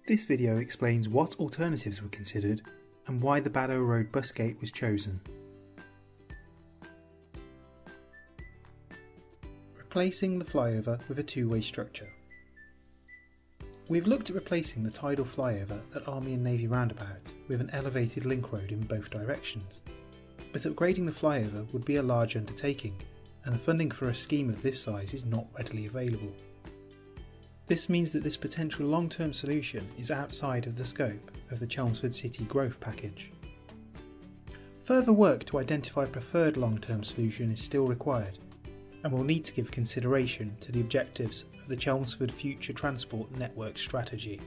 This video explains what alternatives were considered and why the Baddow Road Bus Gate was chosen. Replacing the flyover with a two-way structure. We've looked at replacing the tidal flyover at Army and Navy Roundabout with an elevated link road in both directions, but upgrading the flyover would be a large undertaking, and the funding for a scheme of this size is not readily available. This means that this potential long-term solution is outside of the scope of the Chelmsford City Growth Package. Further work to identify a preferred long-term solution is still required, and will need to give consideration to the objectives of the Chelmsford Future Transport Network strategy.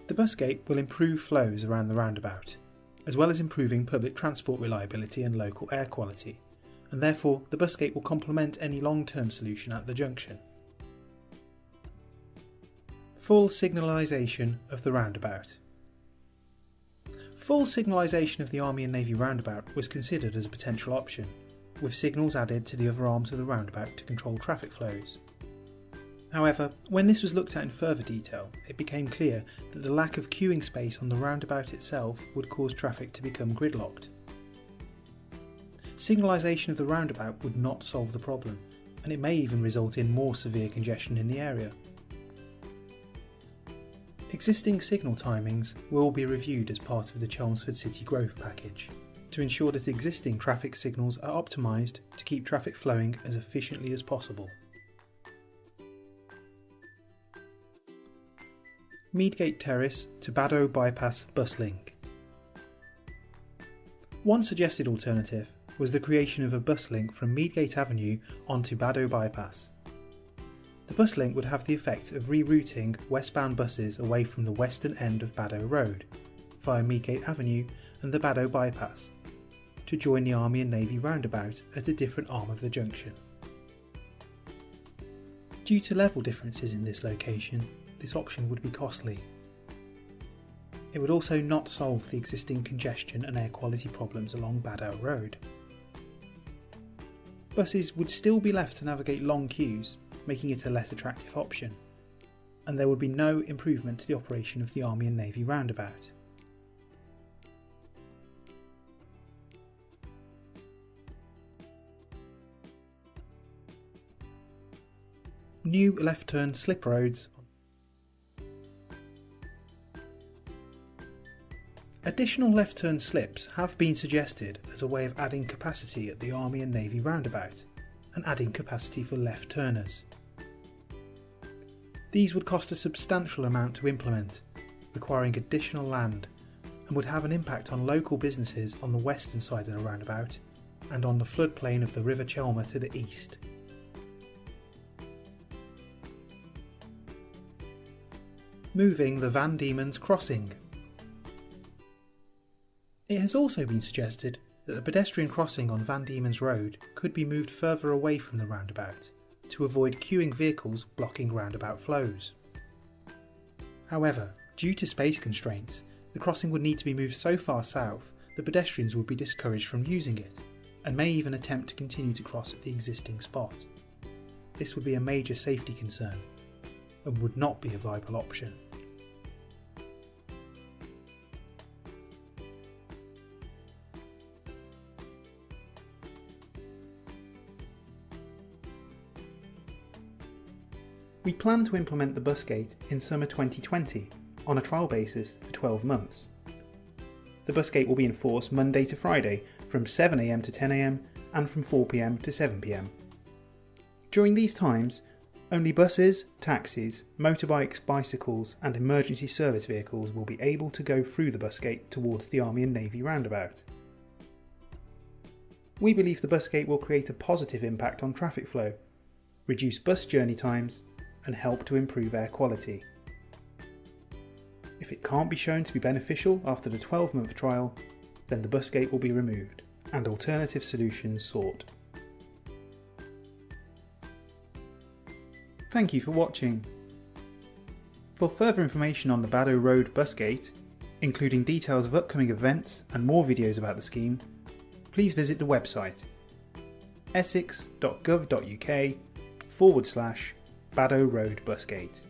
The bus gate will improve flows around the roundabout, as well as improving public transport reliability and local air quality, and therefore the bus gate will complement any long-term solution at the junction. Full signalization of the roundabout. Full signalization of the Army and Navy roundabout was considered as a potential option, with signals added to the other arms of the roundabout to control traffic flows. However, when this was looked at in further detail, it became clear that the lack of queuing space on the roundabout itself would cause traffic to become gridlocked. Signalisation of the roundabout would not solve the problem, and it may even result in more severe congestion in the area. Existing signal timings will be reviewed as part of the Chelmsford City Growth Package, to ensure that existing traffic signals are optimised to keep traffic flowing as efficiently as possible. Meadgate Terrace to Baddow Bypass bus link. One suggested alternative was the creation of a bus link from Meadgate Avenue onto Baddow Bypass. The bus link would have the effect of rerouting westbound buses away from the western end of Baddow Road, via Meadgate Avenue and the Baddow Bypass, to join the Army and Navy roundabout at a different arm of the junction. Due to level differences in this location, this option would be costly. It would also not solve the existing congestion and air quality problems along Baddow Road. Buses would still be left to navigate long queues, making it a less attractive option, and there would be no improvement to the operation of the Army and Navy roundabout. New left-turn slip roads. Additional left-turn slips have been suggested as a way of adding capacity at the Army and Navy roundabout, and adding capacity for left-turners. These would cost a substantial amount to implement, requiring additional land, and would have an impact on local businesses on the western side of the roundabout, and on the floodplain of the River Chelmer to the east. Moving the Van Diemen's Crossing. It has also been suggested that the pedestrian crossing on Van Diemen's Road could be moved further away from the roundabout, to avoid queuing vehicles blocking roundabout flows. However, due to space constraints, the crossing would need to be moved so far south that pedestrians would be discouraged from using it, and may even attempt to continue to cross at the existing spot. This would be a major safety concern, and would not be a viable option. We plan to implement the bus gate in summer 2020 on a trial basis for 12 months. The bus gate will be enforced Monday to Friday from 7 AM to 10 AM and from 4 PM to 7 PM. During these times, only buses, taxis, motorbikes, bicycles and emergency service vehicles will be able to go through the bus gate towards the Army and Navy roundabout. We believe the bus gate will create a positive impact on traffic flow, reduce bus journey times, and help to improve air quality. If it can't be shown to be beneficial after the 12-month trial, then the bus gate will be removed and alternative solutions sought. Thank you for watching. For further information on the Baddow Road Bus Gate, including details of upcoming events and more videos about the scheme, please visit the website essex.gov.uk/Baddow Road Bus Gate.